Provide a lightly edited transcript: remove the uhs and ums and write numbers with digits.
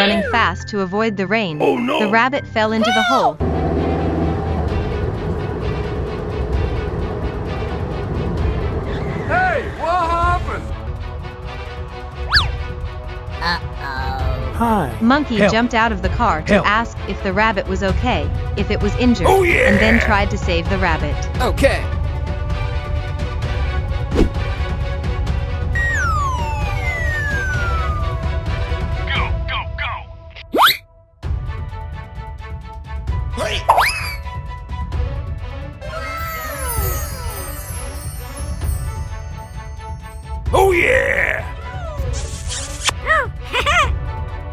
running fast to avoid the rain. Oh, no. The rabbit fell into the hole. Hey, what happened? Hi. Monkey Help. jumped out of the car to Help. ask if the rabbit was okay, if it was injured, Oh, yeah. and then tried to save the rabbit. Okay. Go, go, go. Hey. Oh, yeah.